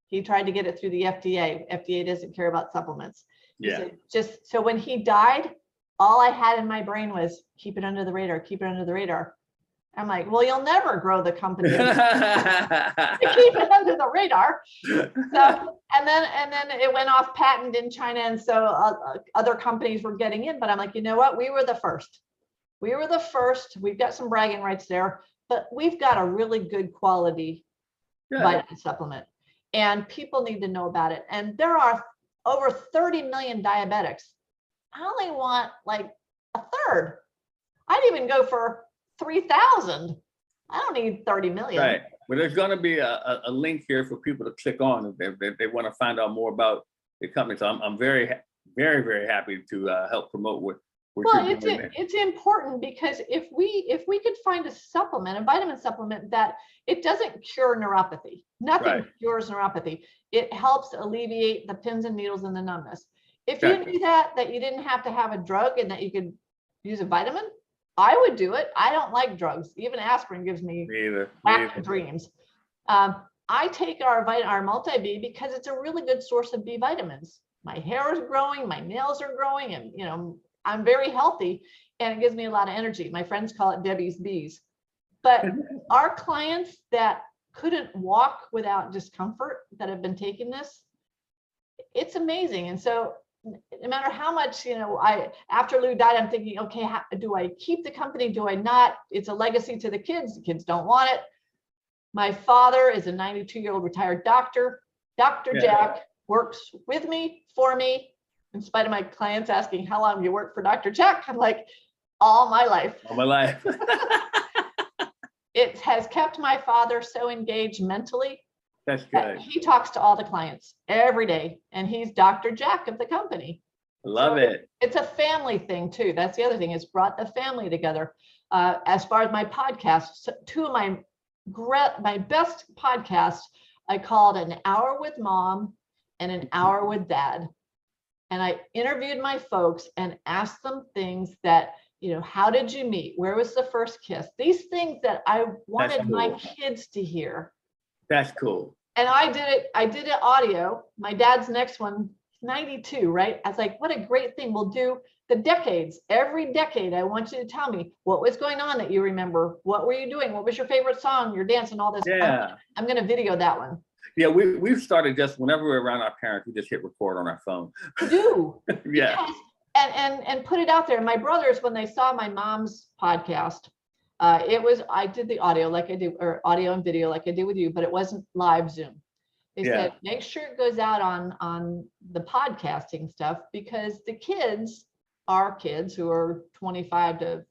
He tried to get it through the FDA. FDA doesn't care about supplements. Yeah. Just so when he died, all I had in my brain was keep it under the radar, keep it under the radar. I'm like, well, you'll never grow the company to keep it under the radar. So, and then it went off patent in China, and so other companies were getting in. But I'm like, you know what? We were the first. We were the first. We've got some bragging rights there, but we've got a really good quality vitamin supplement, and people need to know about it. And there are over 30 million diabetics. I only want like a third. I'd even go for 3,000. I don't need 30 million. Right. Well, there's going to be a link here for people to click on if they want to find out more about the company. So I'm very, very, very happy to help promote what you're doing. It's important because if we could find a supplement, a vitamin supplement that it doesn't cure neuropathy. Nothing cures neuropathy. It helps alleviate the pins and needles and the numbness. If you knew that you didn't have to have a drug and that you could use a vitamin, I would do it. I don't like drugs. Even aspirin gives me dreams. I take our multi-B because it's a really good source of B vitamins. My hair is growing, my nails are growing, and I'm very healthy, and it gives me a lot of energy. My friends call it Debbie's Bees. But our clients that couldn't walk without discomfort that have been taking this, it's amazing. And so no matter how much, after Lou died, I'm thinking, okay, do I keep the company? Do I not? It's a legacy to the kids. The kids don't want it. My father is a 92-year-old retired doctor. Dr. Jack works with me, for me, in spite of my clients asking, how long do you work for Dr. Jack? I'm like, all my life. All my life. It has kept my father so engaged mentally. That's good. He talks to all the clients every day, and he's Dr. Jack of the company. Love it. It's a family thing too. That's the other thing. It's brought the family together. As far as my podcasts, two of my best podcasts, I called An Hour with Mom and An Hour with Dad. And I interviewed my folks and asked them things that, how did you meet? Where was the first kiss? These things that I wanted my kids to hear. That's cool. And I did it audio. My dad's next one, 92, right? I was like, what a great thing. We'll do the decades. Every decade, I want you to tell me what was going on that you remember. What were you doing? What was your favorite song? Your dance and all this. Yeah. I'm going to video that one. Yeah, we've started just whenever we're around our parents, we just hit record on our phone. You do. Yeah. Because, and put it out there. My brothers, when they saw my mom's podcast, I did the audio like I do, or audio and video like I do with you, but it wasn't live Zoom. They said, make sure it goes out on the podcasting stuff, because the kids, our kids who are 25 to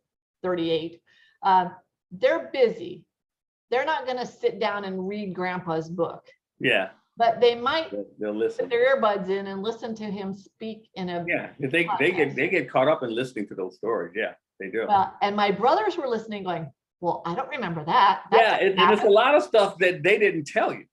38, they're busy. They're not going to sit down and read grandpa's book. Yeah. But they might they'll listen. put their earbuds in and listen to him speak in a they get caught up in listening to those stories. Yeah, they do. Well, and my brothers were listening going, well, I don't remember that. And it's a lot of stuff that they didn't tell you.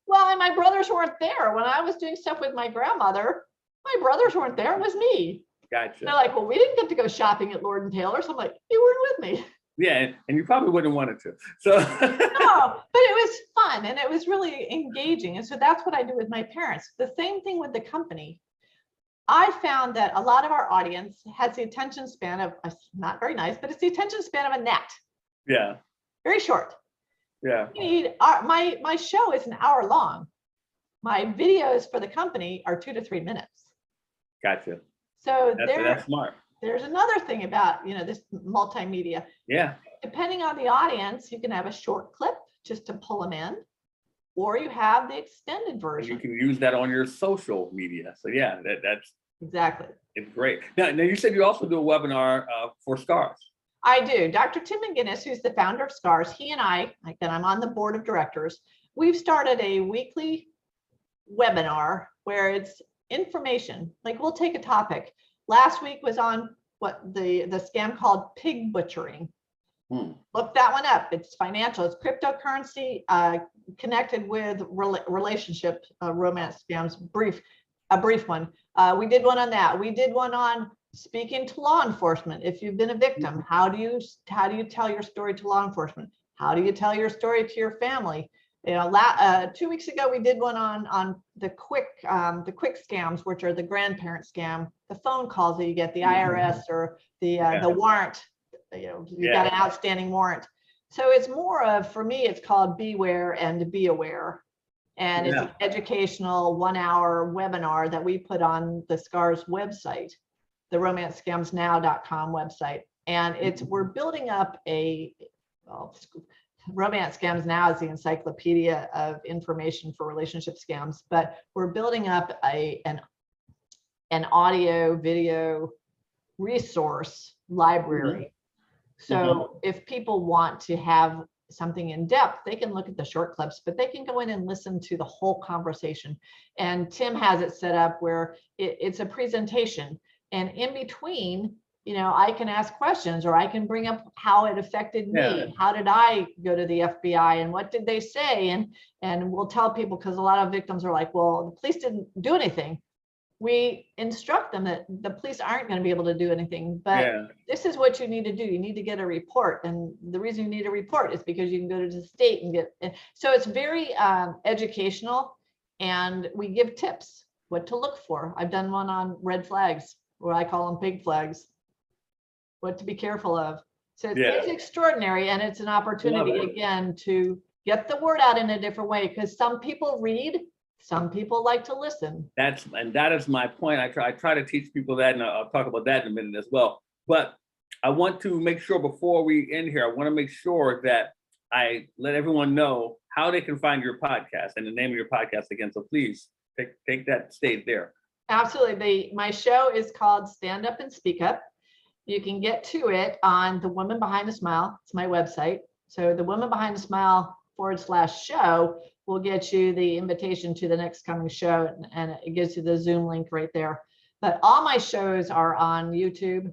Well, and my brothers weren't there. When I was doing stuff with my grandmother, my brothers weren't there. It was me. Gotcha. They're like, well, we didn't get to go shopping at Lord & Taylor's. I'm like, you weren't with me. Yeah, and you probably wouldn't want it to. So No, but it was fun and it was really engaging. And so that's what I do with my parents. The same thing with the company. I found that a lot of our audience has the attention span of, not very nice, but it's the attention span of a gnat. Yeah. Very short. Yeah. You need, my show is an hour long. My videos for the company are 2 to 3 minutes. Gotcha. So that's smart. There's another thing about, this multimedia. Yeah. Depending on the audience, you can have a short clip just to pull them in, or you have the extended version. And you can use that on your social media. So yeah, that's exactly. It's great. Now you said you also do a webinar for SCARS. I do. Dr. Tim McGinnis, who's the founder of SCARS, he and I, again, I'm on the board of directors. We've started a weekly webinar where it's information. Like, we'll take a topic. Last week was on what the scam called pig butchering. Look that one up. It's financial. It's cryptocurrency connected with relationship romance scams. A brief one. We did one on that. We did one on speaking to law enforcement. If you've been a victim, how do you tell your story to law enforcement? How do you tell your story to your family? 2 weeks ago, we did one on the quick scams, which are the grandparent scam, the phone calls that you get, the IRS or the warrant. You got an outstanding warrant. So it's more of, for me, it's called Beware and Be Aware. And it's an educational 1-hour webinar that we put on the SCARS website, the romancescamsnow.com website. And we're building up Romance Scams Now is the encyclopedia of information for relationship scams, but we're building up an audio video resource library. So if people want to have something in depth, they can look at the short clips, but they can go in and listen to the whole conversation. And Tim has it set up where it's a presentation, and in between, I can ask questions, or I can bring up how it affected me. Yeah. How did I go to the FBI and what did they say? And we'll tell people, because a lot of victims are like, well, the police didn't do anything. We instruct them that the police aren't going to be able to do anything, but this is what you need to do. You need to get a report. And the reason you need a report is because you can go to the state and get it. So it's very educational, and we give tips what to look for. I've done one on red flags, or I call them pig flags, what to be careful of. So it's extraordinary, and it's an opportunity again to get the word out in a different way, because some people read, some people like to listen. That is my point. I try to teach people that, and I'll talk about that in a minute as well. But I want to make sure, before we end here, I want to make sure that I let everyone know how they can find your podcast and the name of your podcast again. So please take that stage there. Absolutely. My show is called Stand Up and Speak Up. You can get to it on The Woman Behind the Smile. It's my website. So The Woman Behind the Smile /show will get you the invitation to the next coming show, and it gives you the Zoom link right there. But all my shows are on YouTube.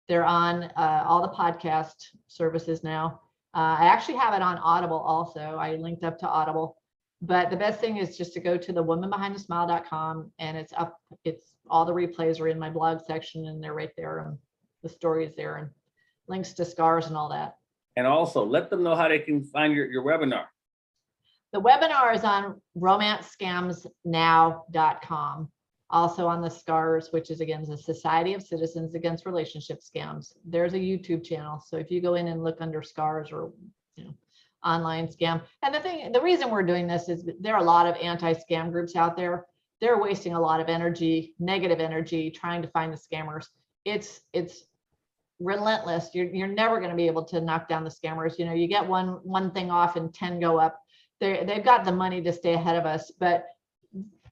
They're on all the podcast services now. I actually have it on Audible also. I linked up to Audible. But the best thing is just to go to thewomanbehindthesmile.com, and it's up. It's all the replays are in my blog section, and they're right there, and the stories there, and links to SCARS and all that. And also let them know how they can find your webinar. The webinar is on romancescamsnow.com. Also on the SCARS, which is, again, the Society of Citizens Against Relationship Scams. There's a YouTube channel. So if you go in and look under SCARS or online scam. And the reason we're doing this is there are a lot of anti-scam groups out there. They're wasting a lot of energy, negative energy, trying to find the scammers. It's relentless. You're never going to be able to knock down the scammers. You get one thing off and 10 go up. They've got the money to stay ahead of us. But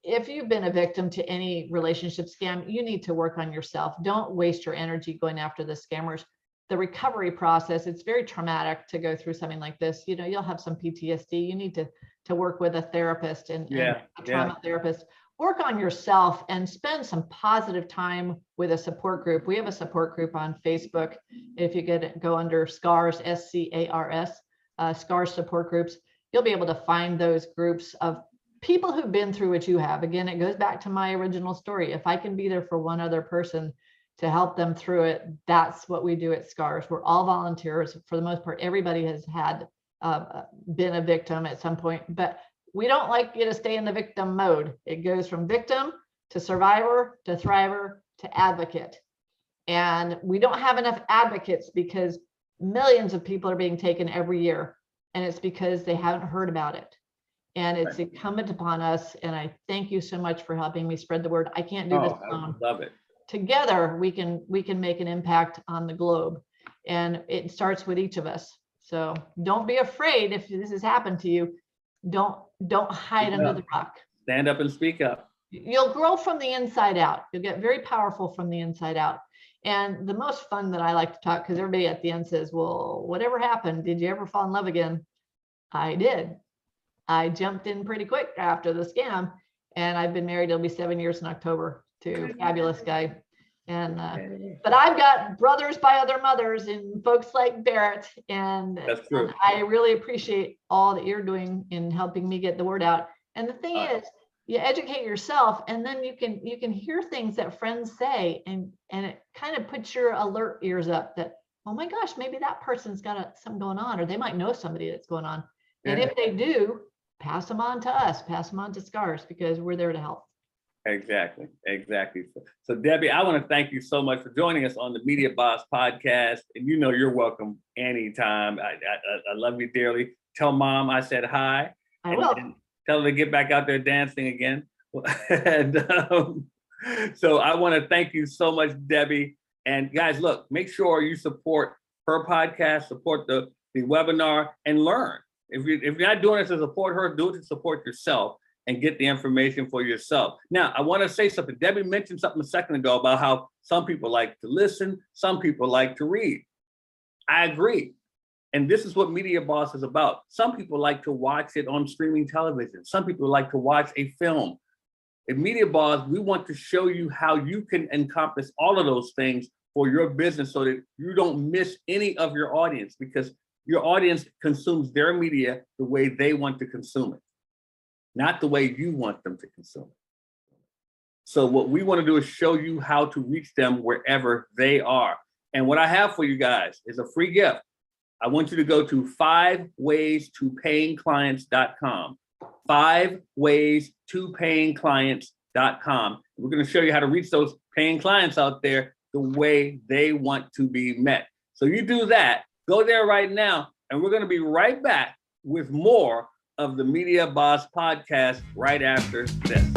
if you've been a victim to any relationship scam, you need to work on yourself. Don't waste your energy going after the scammers. The recovery process, it's very traumatic to go through something like this. You'll have some PTSD. You need to work with a therapist and a trauma therapist. Work on yourself and spend some positive time with a support group. We have a support group on Facebook. If you go under SCARS, SCARS, SCARS support groups, you'll be able to find those groups of people who've been through what you have. Again, it goes back to my original story. If I can be there for one other person to help them through it, that's what we do at SCARS. We're all volunteers for the most part. Everybody has been a victim at some point, but we don't like you to stay in the victim mode. It goes from victim to survivor, to thriver, to advocate. And we don't have enough advocates because millions of people are being taken every year. And it's because they haven't heard about it. And it's incumbent upon us. And I thank you so much for helping me spread the word. I can't do this alone. I love it. Together, we can make an impact on the globe. And it starts with each of us. So don't be afraid if this has happened to you. Don't hide under the rock. Stand up and speak up. You'll grow from the inside out. You'll get very powerful from the inside out. And the most fun that I like to talk, because everybody at the end says, well, whatever happened? Did you ever fall in love again? I did. I jumped in pretty quick after the scam, and I've been married. It'll be 7 years in October to a fabulous guy. And but I've got brothers by other mothers and folks like Barrett, and that's true. And I really appreciate all that you're doing in helping me get the word out. And the thing is, you educate yourself, and then you can hear things that friends say, and it kind of puts your alert ears up that, oh my gosh, maybe that person's got something going on, or they might know somebody that's going on. And if they do, pass them on to us, pass them on to Scars, because we're there to help. Exactly. So Debbie, I want to thank you so much for joining us on the Media Boss podcast. And you know you're welcome anytime. I love you dearly. Tell Mom I said hi. I will. And tell her to get back out there dancing again. And so I want to thank you so much, Debbie. And guys, look, make sure you support her podcast, support the webinar, and learn. If you're not doing it to support her, do it to support yourself and get the information for yourself. Now, I want to say something. Debbie mentioned something a second ago about how some people like to listen, some people like to read. I agree. And this is what Media Boss is about. Some people like to watch it on streaming television. Some people like to watch a film. At Media Boss, we want to show you how you can encompass all of those things for your business so that you don't miss any of your audience, because your audience consumes their media the way they want to consume it, not the way you want them to consume it. So what we want to do is show you how to reach them wherever they are. And what I have for you guys is a free gift. I want you to go to 5waystoPayingClients.com. 5waystoPayingClients.com. We're going to show you how to reach those paying clients out there the way they want to be met. So you do that, go there right now, and we're going to be right back with more of the Media Boss podcast right after this.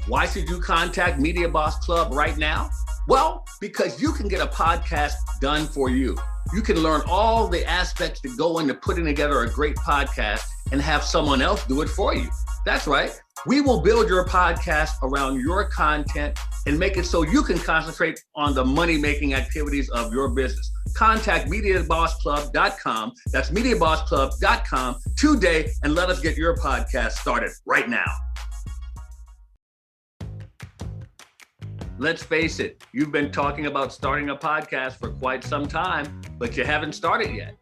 Why should you contact Media Boss Club right now? Well, because you can get a podcast done for you. You can learn all the aspects that go into putting together a great podcast and have someone else do it for you. That's right. We will build your podcast around your content and make it so you can concentrate on the money-making activities of your business. Contact MediaBossClub.com. That's MediaBossClub.com today, and let us get your podcast started right now. Let's face it, you've been talking about starting a podcast for quite some time, but you haven't started yet.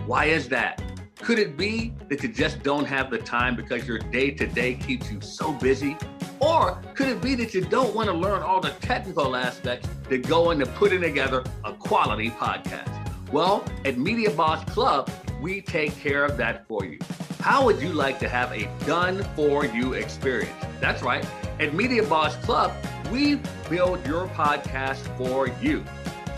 Why is that? Could it be that you just don't have the time because your day-to-day keeps you so busy? Or could it be that you don't want to learn all the technical aspects that go into putting together a quality podcast? Well, at Media Boss Club, we take care of that for you. How would you like to have a done-for-you experience? That's right. At Media Boss Club, we build your podcast for you.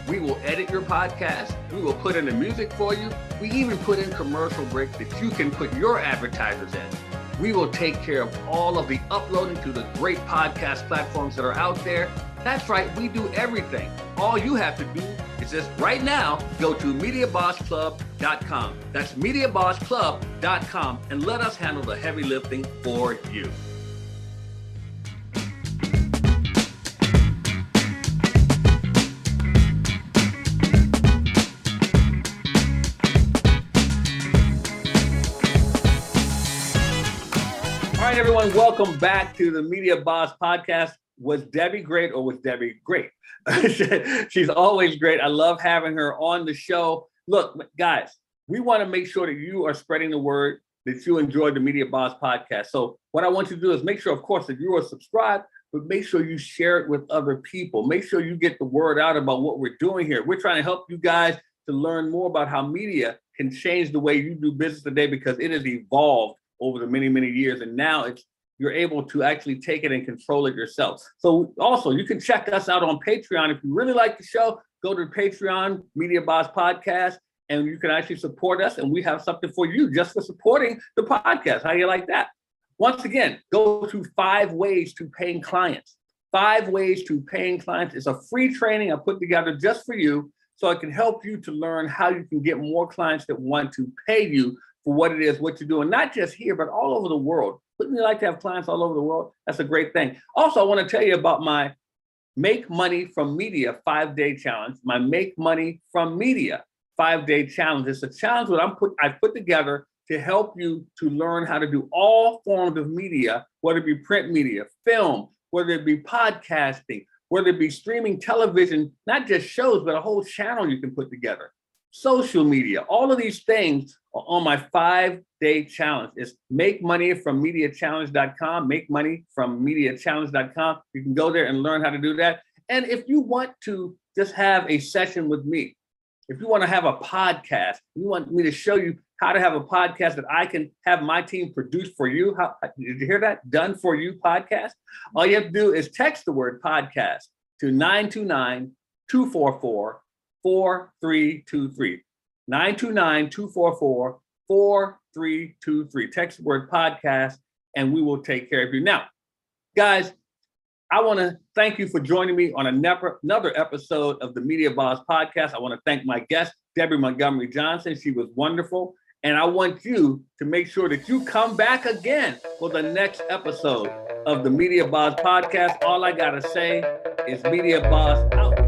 We will edit your podcast. We will put in the music for you. We even put in commercial breaks that you can put your advertisers in. We will take care of all of the uploading to the great podcast platforms that are out there. That's right, we do everything. All you have to do is just right now go to MediaBossClub.com. That's MediaBossClub.com, and let us handle the heavy lifting for you. All right, everyone, welcome back to the Media Boss podcast. Was Debbie great, or was Debbie great? She's always great. I love having her on the show. Look, guys, we want to make sure that you are spreading the word that you enjoyed the Media Boss podcast. So what I want you to do is make sure, of course, that you are subscribed, but make sure you share it with other people. Make sure you get the word out about what we're doing here. We're trying to help you guys to learn more about how media can change the way you do business today, because it has evolved over the many, many years. And now you're able to actually take it and control it yourself. So also, you can check us out on Patreon. If you really like the show, go to Patreon, Media Boss Podcast, and you can actually support us. And we have something for you just for supporting the podcast. How do you like that? Once again, go to 5 Ways to Paying Clients. 5 Ways to Paying Clients is a free training I put together just for you, so I can help you to learn how you can get more clients that want to pay you for what it is, what you're doing, not just here, but all over the world. Wouldn't you like to have clients all over the world? That's a great thing. Also, I want to tell you about my Make Money from Media 5-day challenge. My Make Money from Media 5-day challenge. It's a challenge that I put together to help you to learn how to do all forms of media, whether it be print media, film, whether it be podcasting, whether it be streaming television, not just shows, but a whole channel you can put together. Social media, all of these things are on my 5-day challenge. It's makemoneyfrommediachallenge.com, makemoneyfrommediachallenge.com. You can go there and learn how to do that. And if you want to just have a session with me, if you want to have a podcast, you want me to show you how to have a podcast that I can have my team produce for you. Did you hear that? Done for you podcast. All you have to do is text the word podcast to 929-244-4323. 929-244-4323. Text the word podcast and we will take care of you. Now, guys, I want to thank you for joining me on another episode of the Media Boss Podcast. I want to thank my guest, Debby Montgomery-Johnson. She was wonderful. And I want you to make sure that you come back again for the next episode of the Media Boss Podcast. All I got to say is Media Boss out.